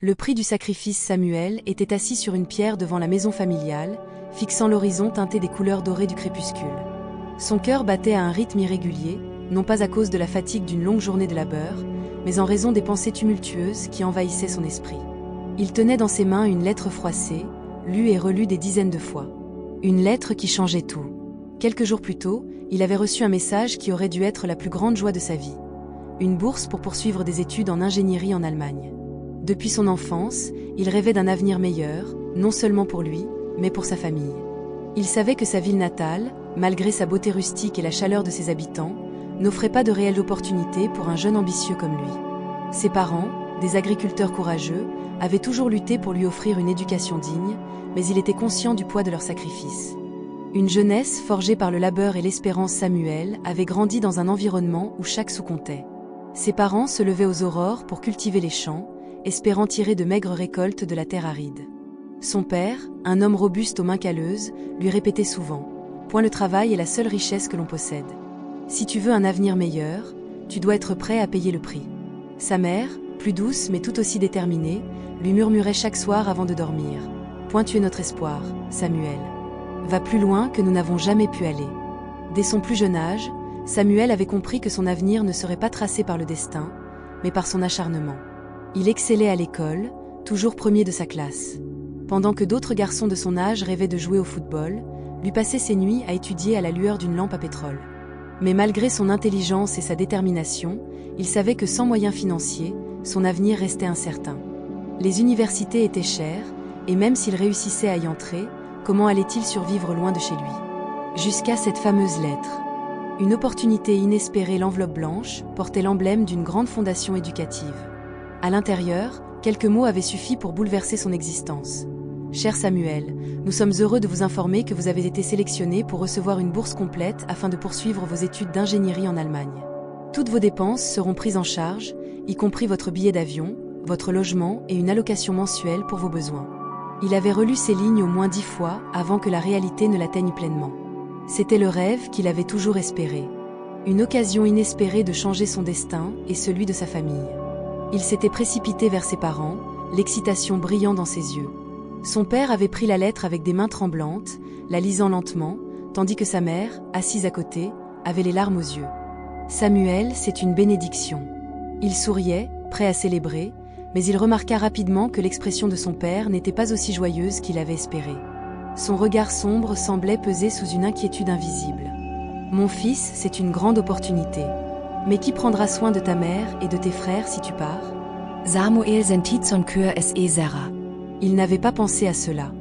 Le prix du sacrifice. Samuel était assis sur une pierre devant la maison familiale, fixant l'horizon teinté des couleurs dorées du crépuscule. Son cœur battait à un rythme irrégulier, non pas à cause de la fatigue d'une longue journée de labeur, mais en raison des pensées tumultueuses qui envahissaient son esprit. Il tenait dans ses mains une lettre froissée, lue et relue des dizaines de fois. Une lettre qui changeait tout. Quelques jours plus tôt, il avait reçu un message qui aurait dû être la plus grande joie de sa vie. Une bourse pour poursuivre des études en ingénierie en Allemagne. Depuis son enfance, il rêvait d'un avenir meilleur, non seulement pour lui, mais pour sa famille. Il savait que sa ville natale, malgré sa beauté rustique et la chaleur de ses habitants, n'offrait pas de réelles opportunités pour un jeune ambitieux comme lui. Ses parents, des agriculteurs courageux, avaient toujours lutté pour lui offrir une éducation digne, mais il était conscient du poids de leur sacrifice. Une jeunesse forgée par le labeur et l'espérance. Samuel avait grandi dans un environnement où chaque sou comptait. Ses parents se levaient aux aurores pour cultiver les champs, espérant tirer de maigres récoltes de la terre aride. Son père, un homme robuste aux mains calleuses, lui répétait souvent « Point le travail est la seule richesse que l'on possède. Si tu veux un avenir meilleur, tu dois être prêt à payer le prix. » Sa mère, plus douce mais tout aussi déterminée, lui murmurait chaque soir avant de dormir « Point tu es notre espoir, Samuel. Va plus loin que nous n'avons jamais pu aller. » Dès son plus jeune âge, Samuel avait compris que son avenir ne serait pas tracé par le destin, mais par son acharnement. Il excellait à l'école, toujours premier de sa classe. Pendant que d'autres garçons de son âge rêvaient de jouer au football, lui passait ses nuits à étudier à la lueur d'une lampe à pétrole. Mais malgré son intelligence et sa détermination, il savait que sans moyens financiers, son avenir restait incertain. Les universités étaient chères, et même s'il réussissait à y entrer, comment allait-il survivre loin de chez lui? Jusqu'à cette fameuse lettre. Une opportunité inespérée. L'enveloppe blanche portait l'emblème d'une grande fondation éducative. À l'intérieur, quelques mots avaient suffi pour bouleverser son existence. Cher Samuel, nous sommes heureux de vous informer que vous avez été sélectionné pour recevoir une bourse complète afin de poursuivre vos études d'ingénierie en Allemagne. Toutes vos dépenses seront prises en charge, y compris votre billet d'avion, votre logement et une allocation mensuelle pour vos besoins. Il avait relu ces lignes au moins 10 fois avant que la réalité ne l'atteigne pleinement. C'était le rêve qu'il avait toujours espéré. Une occasion inespérée de changer son destin et celui de sa famille. Il s'était précipité vers ses parents, l'excitation brillant dans ses yeux. Son père avait pris la lettre avec des mains tremblantes, la lisant lentement, tandis que sa mère, assise à côté, avait les larmes aux yeux. Samuel, c'est une bénédiction. Il souriait, prêt à célébrer, mais il remarqua rapidement que l'expression de son père n'était pas aussi joyeuse qu'il avait espéré. Son regard sombre semblait peser sous une inquiétude invisible. « Mon fils, c'est une grande opportunité. Mais qui prendra soin de ta mère et de tes frères si tu pars ?» Samuel sentit son cœur es serra. Il n'avait pas pensé à cela.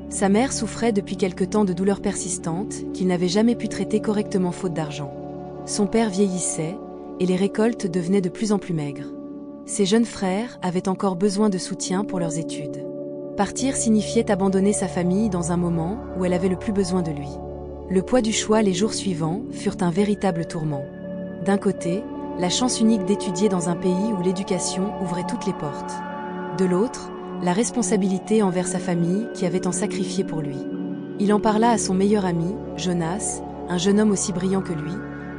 Sa mère souffrait depuis quelque temps de douleurs persistantes qu'il n'avait jamais pu traiter correctement faute d'argent. Son père vieillissait, et les récoltes devenaient de plus en plus maigres. Ses jeunes frères avaient encore besoin de soutien pour leurs études. Partir signifiait abandonner sa famille dans un moment où elle avait le plus besoin de lui. Le poids du choix les jours suivants furent un véritable tourment. D'un côté, la chance unique d'étudier dans un pays où l'éducation ouvrait toutes les portes. De l'autre, la responsabilité envers sa famille qui avait tant sacrifié pour lui. Il en parla à son meilleur ami, Jonas, un jeune homme aussi brillant que lui,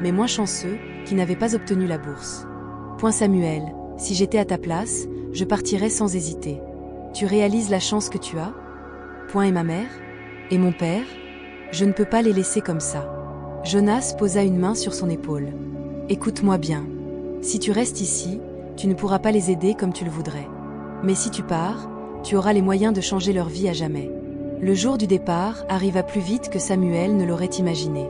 mais moins chanceux, qui n'avait pas obtenu la bourse. « Point Samuel, si j'étais à ta place, je partirais sans hésiter. Tu réalises la chance que tu as ? Point et ma mère ? Et mon père ? Je ne peux pas les laisser comme ça. » Jonas posa une main sur son épaule. « Écoute-moi bien. Si tu restes ici, tu ne pourras pas les aider comme tu le voudrais. Mais si tu pars, tu auras les moyens de changer leur vie à jamais. » Le jour du départ arriva plus vite que Samuel ne l'aurait imaginé.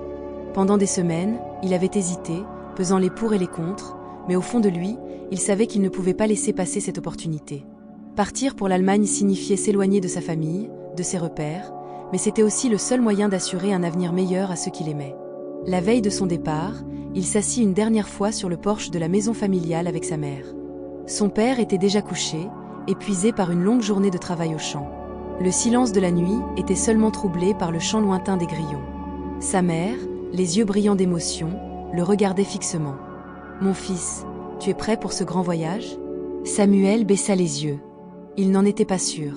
Pendant des semaines, il avait hésité, pesant les pour et les contre, mais au fond de lui, il savait qu'il ne pouvait pas laisser passer cette opportunité. Partir pour l'Allemagne signifiait s'éloigner de sa famille, de ses repères, mais c'était aussi le seul moyen d'assurer un avenir meilleur à ceux qu'il aimait. La veille de son départ, il s'assit une dernière fois sur le porche de la maison familiale avec sa mère. Son père était déjà couché, épuisé par une longue journée de travail au champ. Le silence de la nuit était seulement troublé par le chant lointain des grillons. Sa mère, les yeux brillants d'émotion, le regardait fixement. « Mon fils, tu es prêt pour ce grand voyage ?» Samuel baissa les yeux. Il n'en était pas sûr.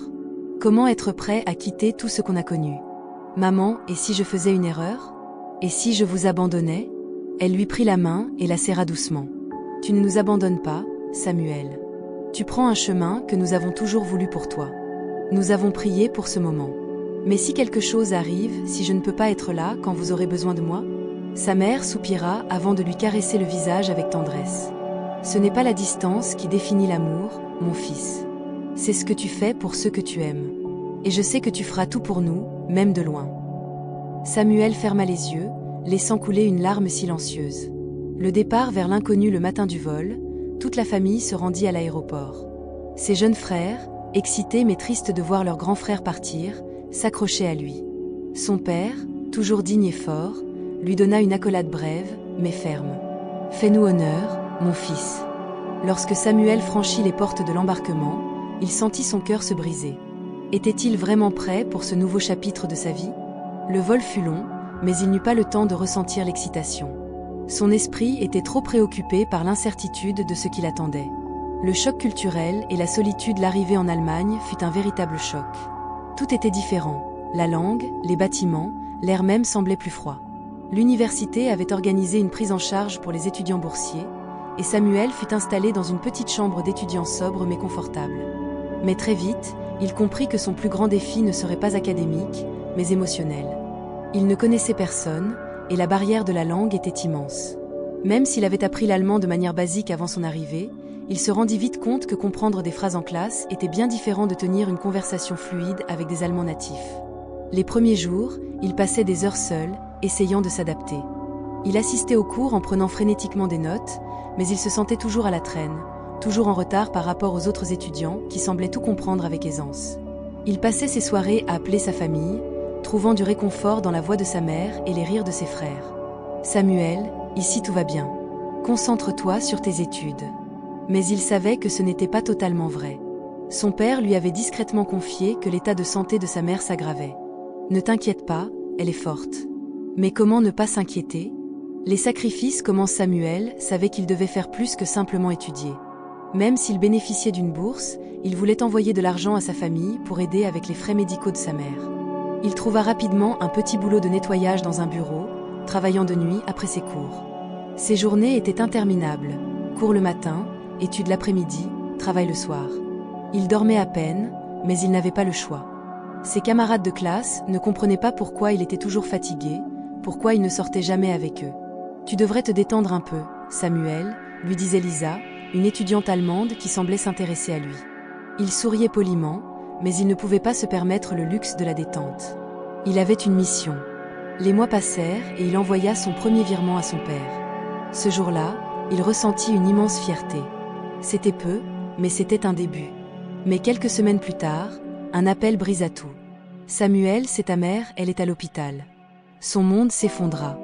Comment être prêt à quitter tout ce qu'on a connu ? « Maman, et si je faisais une erreur ? Et si je vous abandonnais ?» Elle lui prit la main et la serra doucement. « Tu ne nous abandonnes pas, Samuel. Tu prends un chemin que nous avons toujours voulu pour toi. Nous avons prié pour ce moment. Mais si quelque chose arrive, si je ne peux pas être là quand vous aurez besoin de moi? Sa mère soupira avant de lui caresser le visage avec tendresse. Ce n'est pas la distance qui définit l'amour, mon fils. C'est ce que tu fais pour ceux que tu aimes. Et je sais que tu feras tout pour nous, même de loin. Samuel ferma les yeux, laissant couler une larme silencieuse. Le départ vers l'inconnu le matin du vol, toute la famille se rendit à l'aéroport. Ses jeunes frères, excités mais tristes de voir leur grand frère partir, s'accrochaient à lui. Son père, toujours digne et fort, lui donna une accolade brève, mais ferme. « Fais-nous honneur, mon fils. » Lorsque Samuel franchit les portes de l'embarquement, il sentit son cœur se briser. Était-il vraiment prêt pour ce nouveau chapitre de sa vie? Le vol fut long, mais il n'eut pas le temps de ressentir l'excitation. Son esprit était trop préoccupé par l'incertitude de ce qui l'attendait. Le choc culturel et la solitude de l'arrivée en Allemagne fut un véritable choc. Tout était différent. La langue, les bâtiments, l'air même semblait plus froid. L'université avait organisé une prise en charge pour les étudiants boursiers, et Samuel fut installé dans une petite chambre d'étudiant sobre mais confortable. Mais très vite, il comprit que son plus grand défi ne serait pas académique, mais émotionnel. Il ne connaissait personne, et la barrière de la langue était immense. Même s'il avait appris l'allemand de manière basique avant son arrivée, il se rendit vite compte que comprendre des phrases en classe était bien différent de tenir une conversation fluide avec des Allemands natifs. Les premiers jours, il passait des heures seul, essayant de s'adapter. Il assistait aux cours en prenant frénétiquement des notes, mais il se sentait toujours à la traîne, toujours en retard par rapport aux autres étudiants qui semblaient tout comprendre avec aisance. Il passait ses soirées à appeler sa famille, trouvant du réconfort dans la voix de sa mère et les rires de ses frères. « Samuel, ici tout va bien. Concentre-toi sur tes études. » Mais il savait que ce n'était pas totalement vrai. Son père lui avait discrètement confié que l'état de santé de sa mère s'aggravait. « Ne t'inquiète pas, elle est forte. » Mais comment ne pas s'inquiéter? Les sacrifices comment Samuel savait qu'il devait faire plus que simplement étudier. Même s'il bénéficiait d'une bourse, il voulait envoyer de l'argent à sa famille pour aider avec les frais médicaux de sa mère. Il trouva rapidement un petit boulot de nettoyage dans un bureau, travaillant de nuit après ses cours. Ses journées étaient interminables. Cours le matin, études l'après-midi, travail le soir. Il dormait à peine, mais il n'avait pas le choix. Ses camarades de classe ne comprenaient pas pourquoi il était toujours fatigué, pourquoi il ne sortait jamais avec eux. « Tu devrais te détendre un peu, Samuel », lui disait Lisa, une étudiante allemande qui semblait s'intéresser à lui. Il souriait poliment, mais il ne pouvait pas se permettre le luxe de la détente. Il avait une mission. Les mois passèrent et il envoya son premier virement à son père. Ce jour-là, il ressentit une immense fierté. C'était peu, mais c'était un début. Mais quelques semaines plus tard, un appel brisa tout. « Samuel, c'est ta mère, elle est à l'hôpital. » Son monde s'effondra.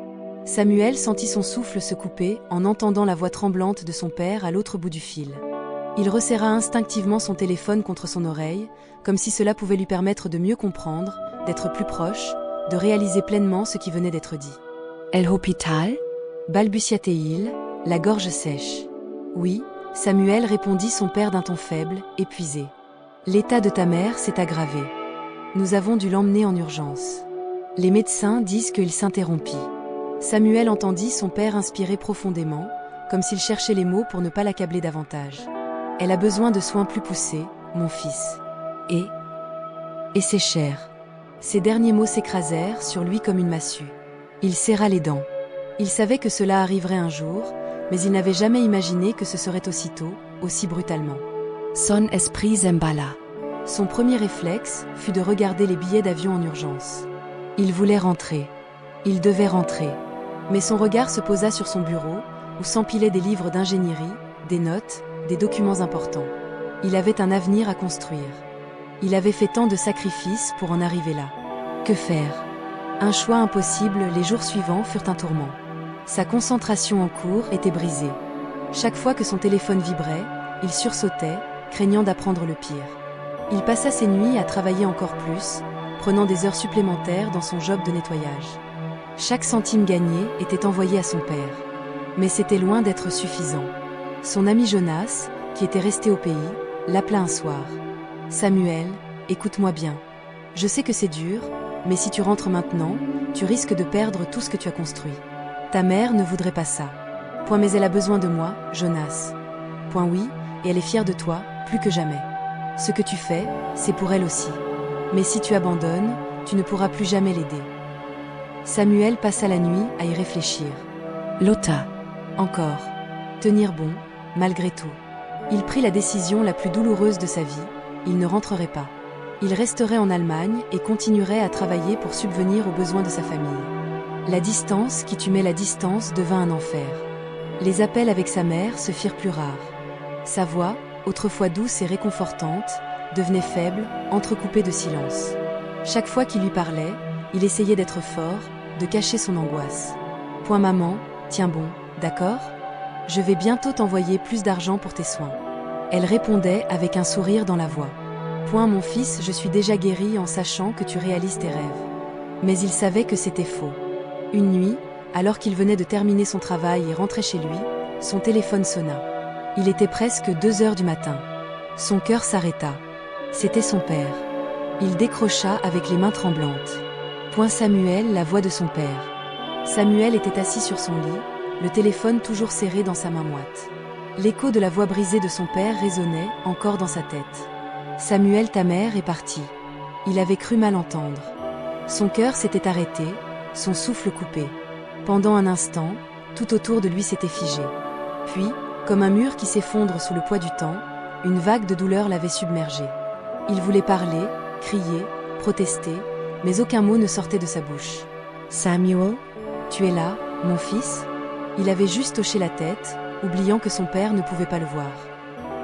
Samuel sentit son souffle se couper en entendant la voix tremblante de son père à l'autre bout du fil. Il resserra instinctivement son téléphone contre son oreille, comme si cela pouvait lui permettre de mieux comprendre, d'être plus proche, de réaliser pleinement ce qui venait d'être dit. « El Hospital » balbutia-t-il, la gorge sèche. « Oui », Samuel répondit son père d'un ton faible, épuisé. « L'état de ta mère s'est aggravé. Nous avons dû l'emmener en urgence. Les médecins disent qu'il s'interrompit. » Samuel entendit son père inspirer profondément, comme s'il cherchait les mots pour ne pas l'accabler davantage. « Elle a besoin de soins plus poussés, mon fils. Et c'est cher. » Ces derniers mots s'écrasèrent sur lui comme une massue. Il serra les dents. Il savait que cela arriverait un jour, mais il n'avait jamais imaginé que ce serait aussitôt, aussi brutalement. Son esprit s'emballa. Son premier réflexe fut de regarder les billets d'avion en urgence. Il voulait rentrer. Il devait rentrer. Mais son regard se posa sur son bureau, où s'empilaient des livres d'ingénierie, des notes, des documents importants. Il avait un avenir à construire. Il avait fait tant de sacrifices pour en arriver là. Que faire? Un choix impossible, les jours suivants furent un tourment. Sa concentration en cours était brisée. Chaque fois que son téléphone vibrait, il sursautait, craignant d'apprendre le pire. Il passa ses nuits à travailler encore plus, prenant des heures supplémentaires dans son job de nettoyage. Chaque centime gagné était envoyé à son père. Mais c'était loin d'être suffisant. Son ami Jonas, qui était resté au pays, l'appela un soir. « Samuel, écoute-moi bien. Je sais que c'est dur, mais si tu rentres maintenant, tu risques de perdre tout ce que tu as construit. Ta mère ne voudrait pas ça. Point mais elle a besoin de moi, Jonas. Point oui, et elle est fière de toi, plus que jamais. Ce que tu fais, c'est pour elle aussi. Mais si tu abandonnes, tu ne pourras plus jamais l'aider. Samuel passa la nuit à y réfléchir. Lothar. Encore. Tenir bon, malgré tout. Il prit la décision la plus douloureuse de sa vie, il ne rentrerait pas. Il resterait en Allemagne et continuerait à travailler pour subvenir aux besoins de sa famille. La distance qui tumait la distance devint un enfer. Les appels avec sa mère se firent plus rares. Sa voix, autrefois douce et réconfortante, devenait faible, entrecoupée de silence. Chaque fois qu'il lui parlait, il essayait d'être fort, de cacher son angoisse. « Point maman, tiens bon, d'accord ? Je vais bientôt t'envoyer plus d'argent pour tes soins. » Elle répondait avec un sourire dans la voix. « Point mon fils, je suis déjà guérie en sachant que tu réalises tes rêves. » Mais il savait que c'était faux. Une nuit, alors qu'il venait de terminer son travail et rentrait chez lui, son téléphone sonna. Il était presque 2 heures du matin. Son cœur s'arrêta. C'était son père. Il décrocha avec les mains tremblantes. Point Samuel, la voix de son père. Samuel était assis sur son lit, le téléphone toujours serré dans sa main moite. L'écho de la voix brisée de son père résonnait encore dans sa tête. « Samuel, ta mère est partie. » Il avait cru mal entendre. Son cœur s'était arrêté, son souffle coupé. Pendant un instant, tout autour de lui s'était figé. Puis, comme un mur qui s'effondre sous le poids du temps, une vague de douleur l'avait submergé. Il voulait parler, crier, protester, mais aucun mot ne sortait de sa bouche. « Samuel, tu es là, mon fils ?» Il avait juste hoché la tête, oubliant que son père ne pouvait pas le voir.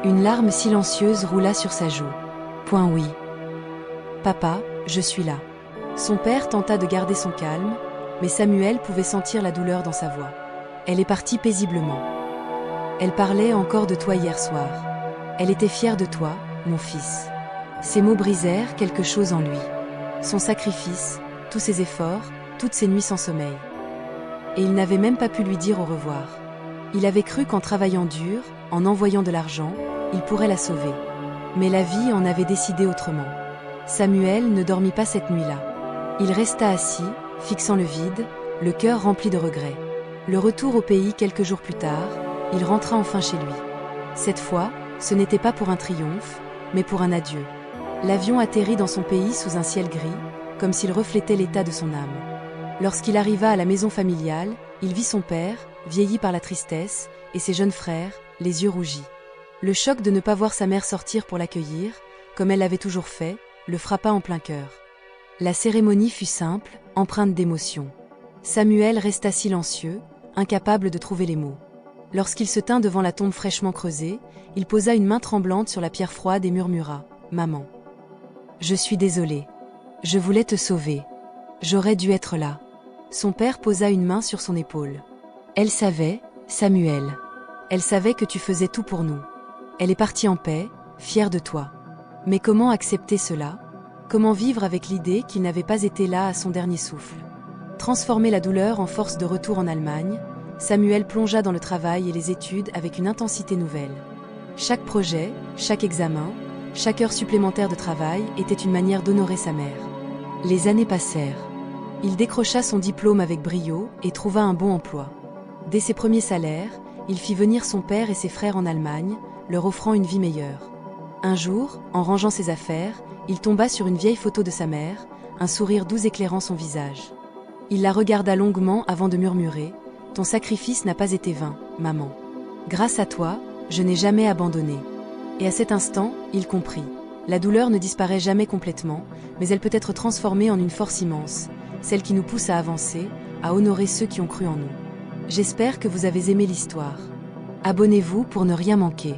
Une larme silencieuse roula sur sa joue. « Point oui. Papa, je suis là. » Son père tenta de garder son calme, mais Samuel pouvait sentir la douleur dans sa voix. Elle est partie paisiblement. Elle parlait encore de toi hier soir. Elle était fière de toi, mon fils. Ces mots brisèrent quelque chose en lui. Son sacrifice, tous ses efforts, toutes ses nuits sans sommeil. Et il n'avait même pas pu lui dire au revoir. Il avait cru qu'en travaillant dur, en envoyant de l'argent, il pourrait la sauver. Mais la vie en avait décidé autrement. Samuel ne dormit pas cette nuit-là. Il resta assis, fixant le vide, le cœur rempli de regrets. Le retour au pays quelques jours plus tard, il rentra enfin chez lui. Cette fois, ce n'était pas pour un triomphe, mais pour un adieu. L'avion atterrit dans son pays sous un ciel gris, comme s'il reflétait l'état de son âme. Lorsqu'il arriva à la maison familiale, il vit son père, vieilli par la tristesse, et ses jeunes frères, les yeux rougis. Le choc de ne pas voir sa mère sortir pour l'accueillir, comme elle l'avait toujours fait, le frappa en plein cœur. La cérémonie fut simple, empreinte d'émotion. Samuel resta silencieux, incapable de trouver les mots. Lorsqu'il se tint devant la tombe fraîchement creusée, il posa une main tremblante sur la pierre froide et murmura « Maman. Je suis désolé. Je voulais te sauver. J'aurais dû être là. » Son père posa une main sur son épaule. « Elle savait, Samuel. Elle savait que tu faisais tout pour nous. Elle est partie en paix, fière de toi. Mais comment accepter cela ? Comment vivre avec l'idée qu'il n'avait pas été là à son dernier souffle ? Transformer la douleur en force de retour en Allemagne, Samuel plongea dans le travail et les études avec une intensité nouvelle. Chaque projet, chaque examen, chaque heure supplémentaire de travail était une manière d'honorer sa mère. Les années passèrent. Il décrocha son diplôme avec brio et trouva un bon emploi. Dès ses premiers salaires, il fit venir son père et ses frères en Allemagne, leur offrant une vie meilleure. Un jour, en rangeant ses affaires, il tomba sur une vieille photo de sa mère, un sourire doux éclairant son visage. Il la regarda longuement avant de murmurer « Ton sacrifice n'a pas été vain, maman. Grâce à toi, je n'ai jamais abandonné. » Et à cet instant, il comprit. La douleur ne disparaît jamais complètement, mais elle peut être transformée en une force immense, celle qui nous pousse à avancer, à honorer ceux qui ont cru en nous. J'espère que vous avez aimé l'histoire. Abonnez-vous pour ne rien manquer.